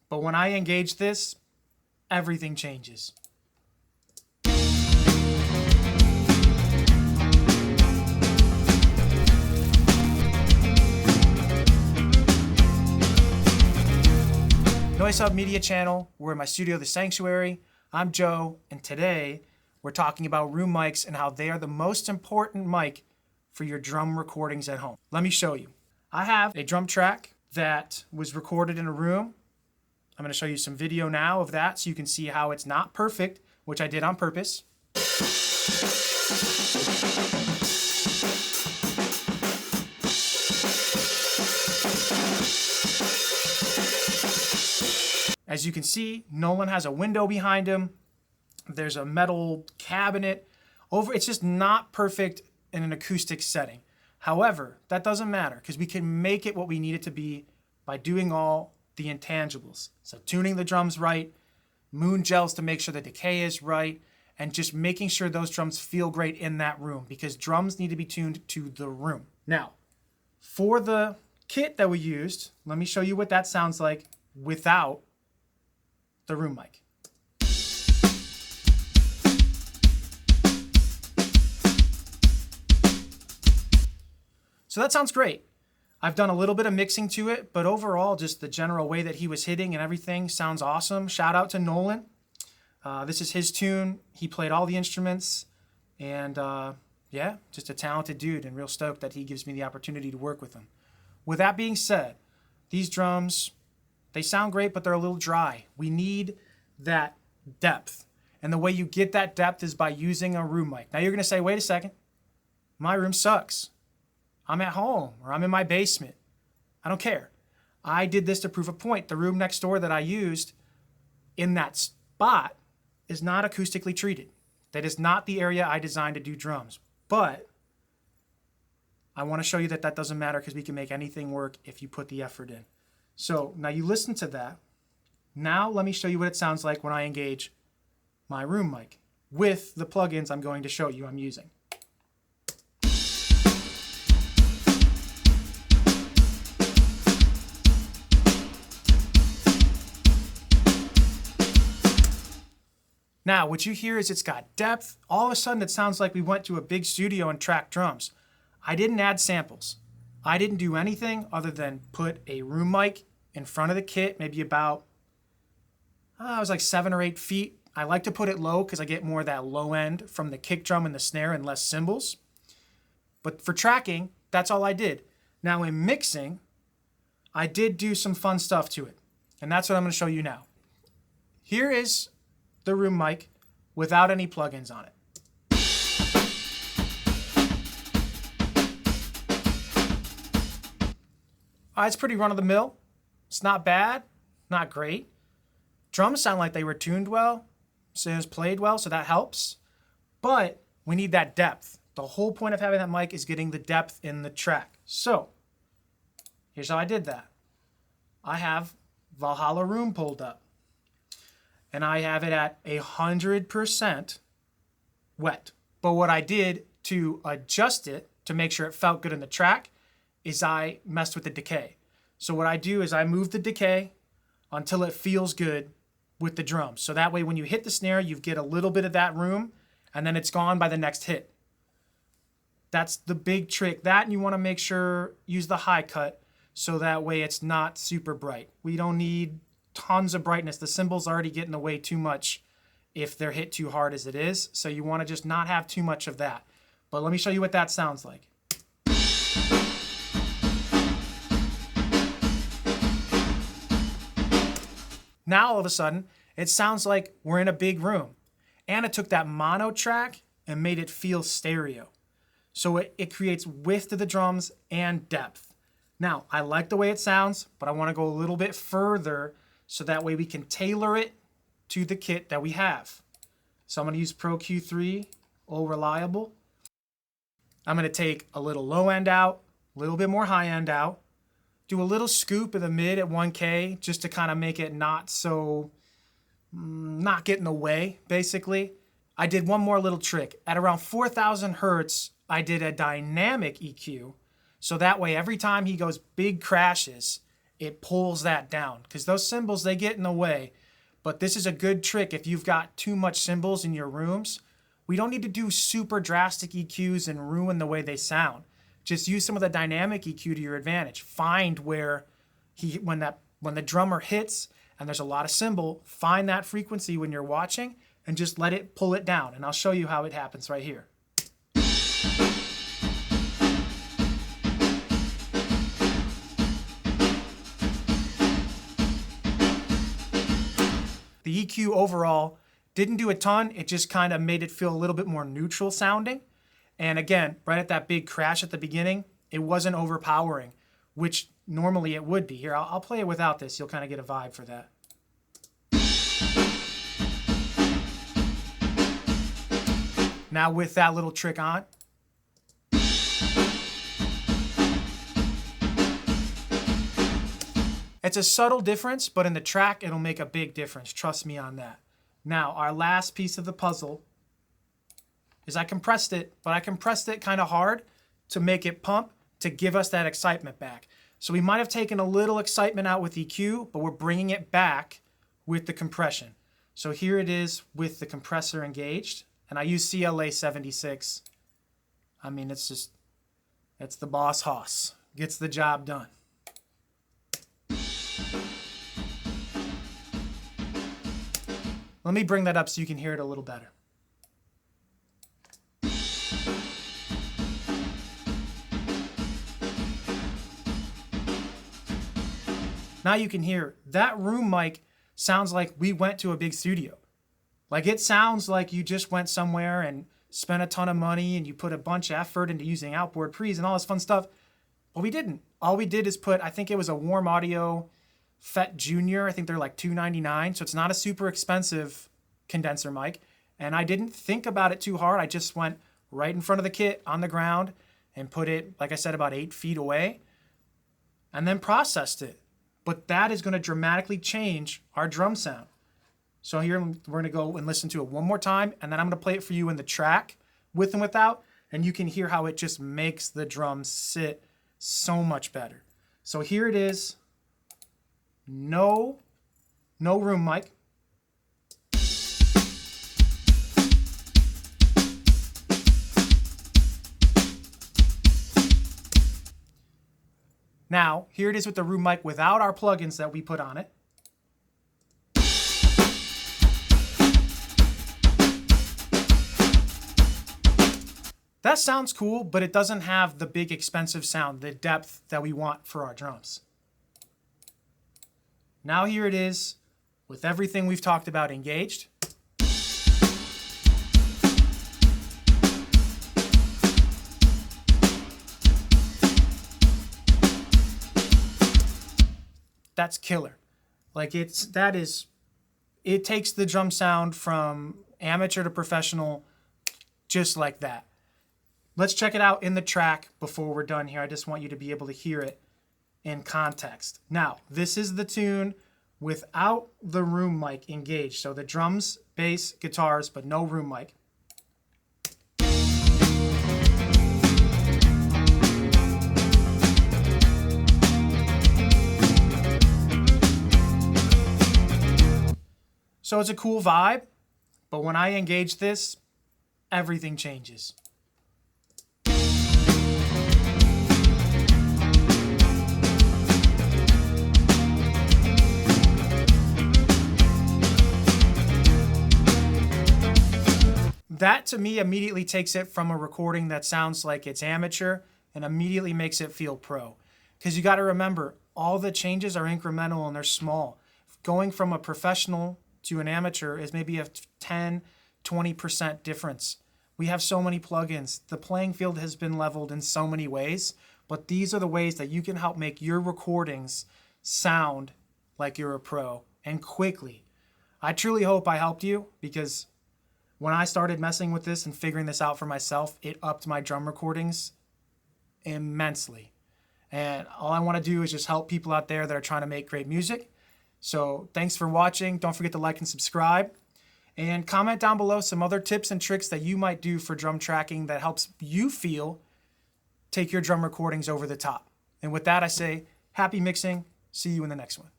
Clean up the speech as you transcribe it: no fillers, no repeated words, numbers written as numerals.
But when I engage this, everything changes. NOIZ Media Channel, we're in my studio, The Sanctuary. I'm Joe, and today we're talking about room mics and how they are the most important mic for your drum recordings at home. Let me show you. I have a drum track that was recorded in a room. I'm going to show you some video now of that so you can see how it's not perfect, which I did on purpose. As you can see, Nolan has a window behind him. There's a metal cabinet over. It's just not perfect in an acoustic setting. However, that doesn't matter because we can make it what we need it to be by doing all the intangibles. So tuning the drums right, moon gels to make sure the decay is right, and just making sure those drums feel great in that room because drums need to be tuned to the room. Now, for the kit that we used, let me show you what that sounds like without the room mic. So that sounds great. I've done a little bit of mixing to it, but overall, just the general way that he was hitting and everything sounds awesome. Shout out to Nolan. This is his tune. He played all the instruments, and yeah, just a talented dude and real stoked that he gives me the opportunity to work with him. With that being said, these drums, they sound great, but they're a little dry. We need that depth. And the way you get that depth is by using a room mic. Now you're going to say, wait a second, my room sucks. I'm at home or I'm in my basement. I don't care. I did this to prove a point. The room next door that I used in that spot is not acoustically treated. That is not the area I designed to do drums. But I want to show you that that doesn't matter because we can make anything work if you put the effort in. So now you listen to that. Now let me show you what it sounds like when I engage my room mic with the plugins I'm going to show you I'm using. Now what you hear is it's got depth. All of a sudden it sounds like we went to a big studio and tracked drums. I didn't add samples. I didn't do anything other than put a room mic in front of the kit, maybe about, it was like 7 or 8 feet. I like to put it low because I get more of that low end from the kick drum and the snare and less cymbals. But for tracking, that's all I did. Now in mixing, I did do some fun stuff to it. And that's what I'm going to show you now. Here is the room mic without any plugins on it. It's pretty run-of-the-mill. It's not bad, not great. Drums sound like they were tuned well, so it was played well, so that helps. But we need that depth. The whole point of having that mic is getting the depth in the track. So here's how I did that. I have Valhalla Room pulled up, and I have it at 100% wet. But what I did to adjust it to make sure it felt good in the track is I messed with the decay. So what I do is I move the decay until it feels good with the drums. So that way when you hit the snare, you get a little bit of that room and then it's gone by the next hit. That's the big trick. That, and you want to make sure, use the high cut so that way it's not super bright. We don't need tons of brightness. The cymbals already get in the way too much if they're hit too hard as it is. So you want to just not have too much of that. But let me show you what that sounds like. Now all of a sudden, it sounds like we're in a big room. And it took that mono track and made it feel stereo. So it creates width to the drums and depth. Now, I like the way it sounds, but I want to go a little bit further so that way we can tailor it to the kit that we have. So I'm going to use Pro Q3, all reliable. I'm going to take a little low end out, a little bit more high end out, do a little scoop in the mid at 1K just to kind of make it not get in the way, basically. I did one more little trick. At around 4,000 hertz, I did a dynamic EQ. So that way, every time he goes big crashes, it pulls that down because those cymbals, they get in the way. But this is a good trick if you've got too much cymbals in your rooms. We don't need to do super drastic EQs and ruin the way they sound. Just use some of the dynamic EQ to your advantage. Find where when the drummer hits and there's a lot of cymbal, find that frequency when you're watching and just let it pull it down. And I'll show you how it happens right here. The EQ overall didn't do a ton. It just kind of made it feel a little bit more neutral sounding. And again, right at that big crash at the beginning, it wasn't overpowering, which normally it would be. Here, I'll play it without this. You'll kind of get a vibe for that. Now with that little trick on. It's a subtle difference, but in the track, it'll make a big difference. Trust me on that. Now, our last piece of the puzzle is I compressed it, but I compressed it kind of hard to make it pump to give us that excitement back. So we might have taken a little excitement out with EQ, but we're bringing it back with the compression. So here it is with the compressor engaged, and I use CLA 76. I mean, it's the boss hoss. Gets the job done. Let me bring that up so you can hear it a little better. Now you can hear that room mic sounds like we went to a big studio. Like it sounds like you just went somewhere and spent a ton of money and you put a bunch of effort into using outboard pre's and all this fun stuff. But we didn't. All we did is put, I think it was a Warm Audio FET Junior. I think they're like $299. So it's not a super expensive condenser mic. And I didn't think about it too hard. I just went right in front of the kit on the ground and put it, like I said, about 8 feet away and then processed it. But that is going to dramatically change our drum sound. So here we're going to go and listen to it one more time, and then I'm going to play it for you in the track with and without, and you can hear how it just makes the drums sit so much better. So here it is. No room mic. Now, here it is with the room mic without our plugins that we put on it. That sounds cool, but it doesn't have the big expensive sound, the depth that we want for our drums. Now here it is with everything we've talked about engaged. That's killer. Like it takes the drum sound from amateur to professional just like that. Let's check it out in the track before we're done here. I just want you to be able to hear it in context. Now, this is the tune without the room mic engaged. So the drums, bass, guitars, but no room mic. So it's a cool vibe, but when I engage this, everything changes. That to me immediately takes it from a recording that sounds like it's amateur and immediately makes it feel pro. Because you got to remember, all the changes are incremental and they're small. Going from a professional to an amateur is maybe a 10, 20% difference. We have so many plugins. The playing field has been leveled in so many ways, but these are the ways that you can help make your recordings sound like you're a pro and quickly. I truly hope I helped you because when I started messing with this and figuring this out for myself, it upped my drum recordings immensely. And all I want to do is just help people out there that are trying to make great music. So thanks for watching. Don't forget to like and subscribe. And comment down below some other tips and tricks that you might do for drum tracking that helps you take your drum recordings over the top. And with that, I say happy mixing See you in the next one.